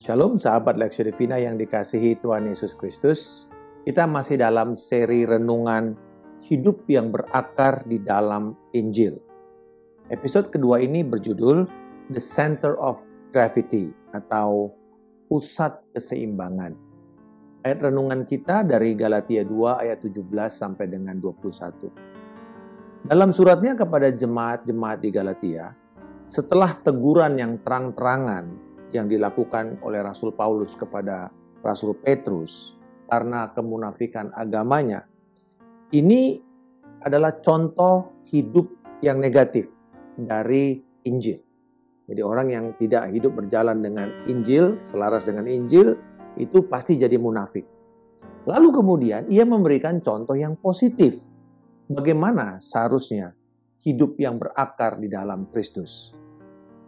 Shalom sahabat Lexio Divina yang dikasihi Tuhan Yesus Kristus. Kita masih dalam seri renungan hidup yang berakar di dalam Injil. Episode kedua ini berjudul The Center of Gravity atau Pusat Keseimbangan. Ayat renungan kita dari Galatia 2 ayat 17 sampai dengan 21. Dalam suratnya kepada jemaat-jemaat di Galatia, setelah teguran yang terang-terangan yang dilakukan oleh Rasul Paulus kepada Rasul Petrus karena kemunafikan agamanya, ini adalah contoh hidup yang negatif dari Injil. Jadi orang yang tidak hidup berjalan dengan Injil, selaras dengan Injil, itu pasti jadi munafik. Lalu kemudian ia memberikan contoh yang positif. Bagaimana seharusnya hidup yang berakar di dalam Kristus.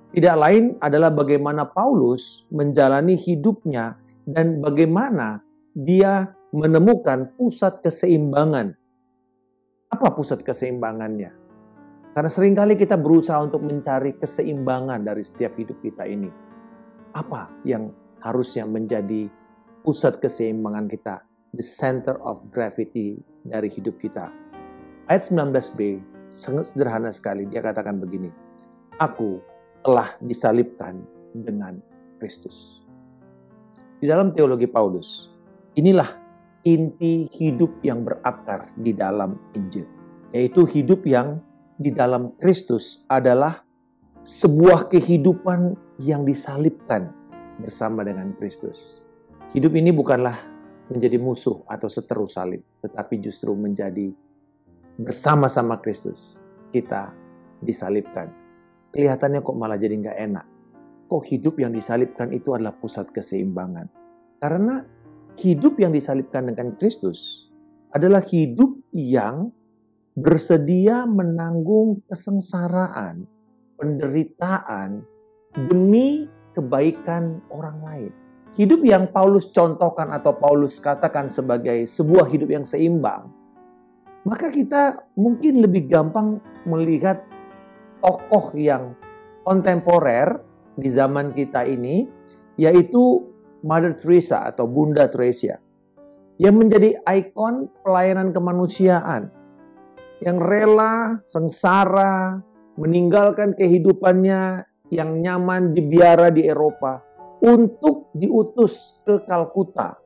Tidak lain adalah bagaimana Paulus menjalani hidupnya dan bagaimana dia menemukan pusat keseimbangan. Apa pusat keseimbangannya? Karena seringkali kita berusaha untuk mencari keseimbangan dari setiap hidup kita ini. Apa yang harusnya menjadi pusat keseimbangan kita? The center of gravity dari hidup kita. Ayat 19b sangat sederhana sekali. Dia katakan begini, aku telah disalibkan dengan Kristus. Di dalam teologi Paulus, inilah inti hidup yang berakar di dalam Injil. Yaitu hidup yang di dalam Kristus adalah sebuah kehidupan yang disalibkan bersama dengan Kristus. Hidup ini bukanlah menjadi musuh atau seteru salib, tetapi justru menjadi bersama-sama Kristus. Kita disalibkan. Kelihatannya kok malah jadi nggak enak. Kok hidup yang disalibkan itu adalah pusat keseimbangan? Karena hidup yang disalibkan dengan Kristus adalah hidup yang bersedia menanggung kesengsaraan, penderitaan demi kebaikan orang lain. Hidup yang Paulus contohkan atau Paulus katakan sebagai sebuah hidup yang seimbang, maka kita mungkin lebih gampang melihat tokoh yang kontemporer di zaman kita ini, yaitu Mother Teresa atau Bunda Teresa, yang menjadi ikon pelayanan kemanusiaan, yang rela sengsara, meninggalkan kehidupannya yang nyaman di biara di Eropa untuk diutus ke Kalkuta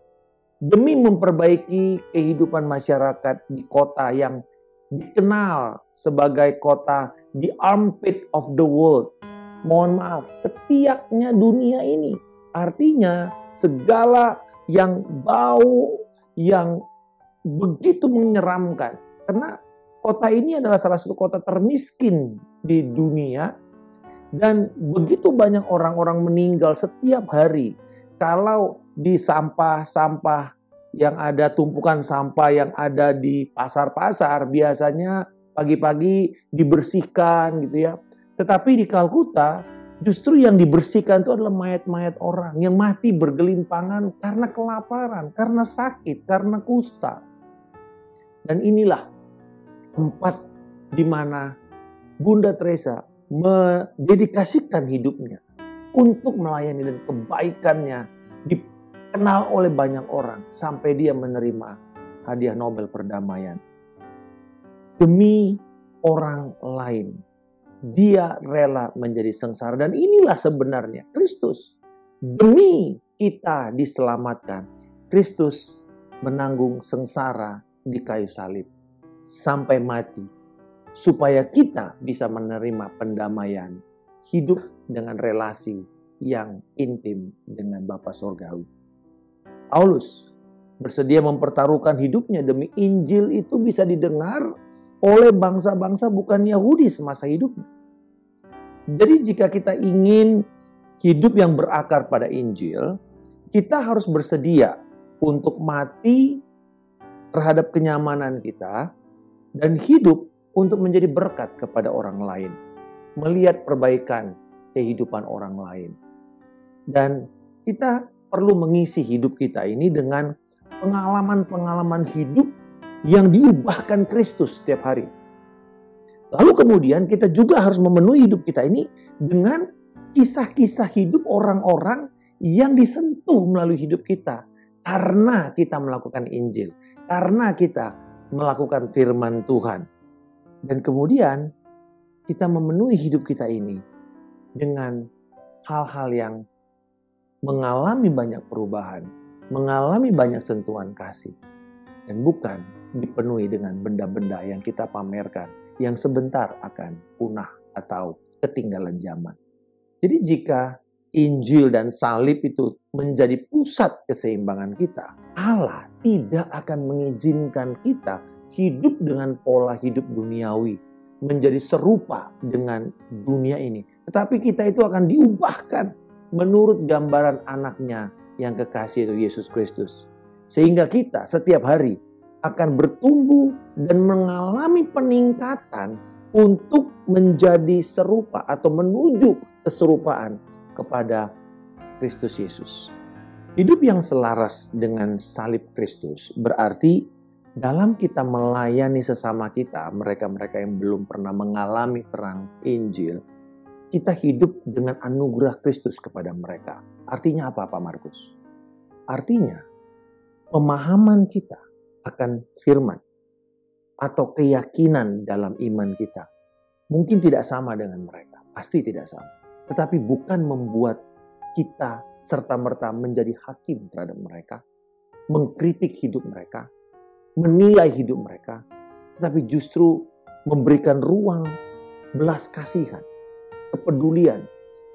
demi memperbaiki kehidupan masyarakat di kota yang dikenal sebagai kota the armpit of the world. Mohon maaf, ketiaknya dunia ini. Artinya segala yang bau, yang begitu menyeramkan. Karena kota ini adalah salah satu kota termiskin di dunia. Dan begitu banyak orang-orang meninggal setiap hari. Kalau di sampah-sampah yang ada, tumpukan sampah yang ada di pasar-pasar, biasanya pagi-pagi dibersihkan gitu ya. Tetapi di Kalkuta justru yang dibersihkan itu adalah mayat-mayat orang yang mati bergelimpangan karena kelaparan, karena sakit, karena kusta. Dan inilah tempat di mana Bunda Teresa mendedikasikan hidupnya untuk melayani, dan kebaikannya dikenal oleh banyak orang sampai dia menerima hadiah Nobel perdamaian. Demi orang lain, dia rela menjadi sengsara. Dan inilah sebenarnya Kristus. Demi kita diselamatkan, Kristus menanggung sengsara di kayu salib sampai mati, supaya kita bisa menerima pendamaian, hidup dengan relasi yang intim dengan Bapa Surgawi. Paulus bersedia mempertaruhkan hidupnya demi Injil itu bisa didengar oleh bangsa-bangsa bukan Yahudi semasa hidupnya. Jadi jika kita ingin hidup yang berakar pada Injil, kita harus bersedia untuk mati terhadap kenyamanan kita dan hidup untuk menjadi berkat kepada orang lain, melihat perbaikan kehidupan orang lain. Dan kita perlu mengisi hidup kita ini dengan pengalaman-pengalaman hidup yang diubahkan Kristus setiap hari. Lalu kemudian kita juga harus memenuhi hidup kita ini dengan kisah-kisah hidup orang-orang yang disentuh melalui hidup kita karena kita melakukan Injil, karena kita melakukan firman Tuhan. Dan kemudian kita memenuhi hidup kita ini dengan hal-hal yang mengalami banyak perubahan, mengalami banyak sentuhan kasih, dan bukan dipenuhi dengan benda-benda yang kita pamerkan, yang sebentar akan punah atau ketinggalan zaman. Jadi jika Injil dan salib itu menjadi pusat keseimbangan kita, Allah tidak akan mengizinkan kita hidup dengan pola hidup duniawi, menjadi serupa dengan dunia ini. Tetapi kita itu akan diubahkan menurut gambaran anaknya yang kekasih itu Yesus Kristus. Sehingga kita setiap hari akan bertumbuh dan mengalami peningkatan untuk menjadi serupa atau menuju keserupaan kepada Kristus Yesus. Hidup yang selaras dengan salib Kristus berarti dalam kita melayani sesama kita, mereka-mereka yang belum pernah mengalami terang Injil, kita hidup dengan anugerah Kristus kepada mereka. Artinya apa, Pak Markus? Artinya pemahaman kita akan firman atau keyakinan dalam iman kita mungkin tidak sama dengan mereka. Pasti tidak sama. Tetapi bukan membuat kita serta-merta menjadi hakim terhadap mereka, mengkritik hidup mereka, menilai hidup mereka, tetapi justru memberikan ruang belas kasihan, kepedulian.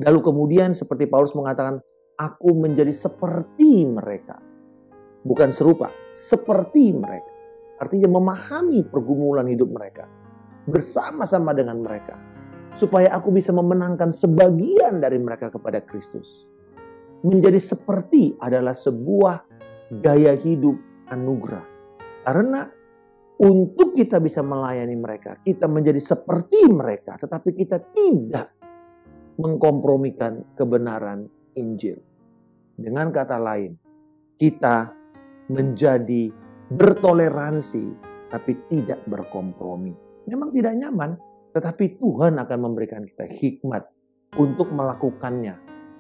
Lalu kemudian seperti Paulus mengatakan, aku menjadi seperti mereka. Bukan serupa, seperti mereka. Artinya memahami pergumulan hidup mereka, bersama-sama dengan mereka. Supaya aku bisa memenangkan sebagian dari mereka kepada Kristus. Menjadi seperti adalah sebuah gaya hidup anugerah. Karena untuk kita bisa melayani mereka, kita menjadi seperti mereka, tetapi kita tidak mengkompromikan kebenaran Injil. Dengan kata lain, kita menjadi bertoleransi, tapi tidak berkompromi. Memang tidak nyaman, tetapi Tuhan akan memberikan kita hikmat untuk melakukannya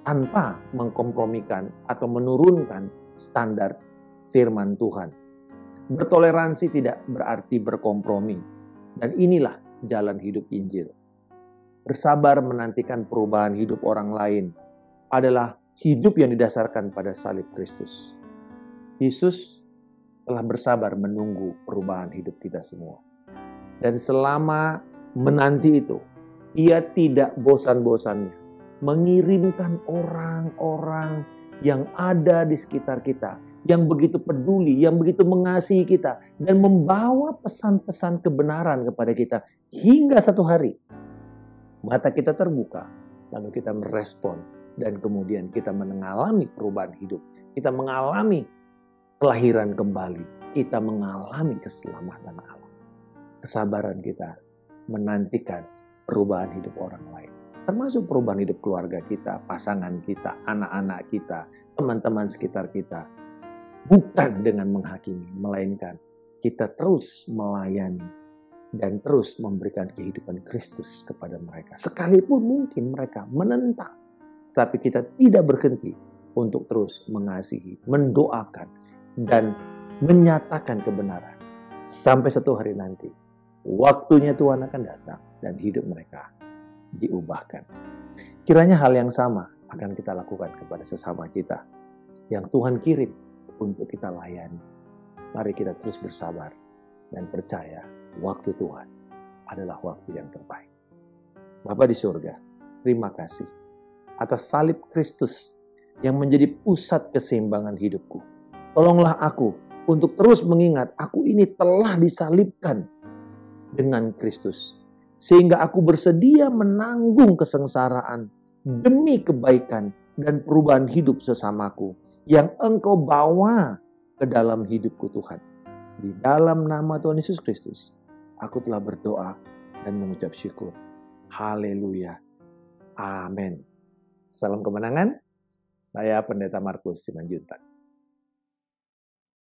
tanpa mengkompromikan atau menurunkan standar firman Tuhan. Bertoleransi tidak berarti berkompromi. Dan inilah jalan hidup Injil. Bersabar menantikan perubahan hidup orang lain adalah hidup yang didasarkan pada salib Kristus. Yesus telah bersabar menunggu perubahan hidup kita semua. Dan selama menanti itu, ia tidak bosan-bosannya mengirimkan orang-orang yang ada di sekitar kita, yang begitu peduli, yang begitu mengasihi kita, dan membawa pesan-pesan kebenaran kepada kita. Hingga satu hari, mata kita terbuka, lalu kita merespon, dan kemudian kita mengalami perubahan hidup. Kita mengalami kelahiran kembali. Kita mengalami keselamatan Allah. Kesabaran kita menantikan perubahan hidup orang lain. Termasuk perubahan hidup keluarga kita, pasangan kita, anak-anak kita, teman-teman sekitar kita. Bukan dengan menghakimi, melainkan kita terus melayani dan terus memberikan kehidupan Kristus kepada mereka. Sekalipun mungkin mereka menentang, tapi kita tidak berhenti untuk terus mengasihi, mendoakan, dan menyatakan kebenaran. Sampai satu hari nanti, waktunya Tuhan akan datang dan hidup mereka diubahkan. Kiranya hal yang sama akan kita lakukan kepada sesama kita yang Tuhan kirim untuk kita layani. Mari kita terus bersabar dan percaya waktu Tuhan adalah waktu yang terbaik. Bapa di surga, terima kasih atas salib Kristus yang menjadi pusat keseimbangan hidupku. Tolonglah aku untuk terus mengingat aku ini telah disalibkan dengan Kristus. Sehingga aku bersedia menanggung kesengsaraan demi kebaikan dan perubahan hidup sesamaku yang Engkau bawa ke dalam hidupku Tuhan. Di dalam nama Tuhan Yesus Kristus, aku telah berdoa dan mengucap syukur. Haleluya. Amin. Salam kemenangan. Saya Pendeta Markus Simanjuntak.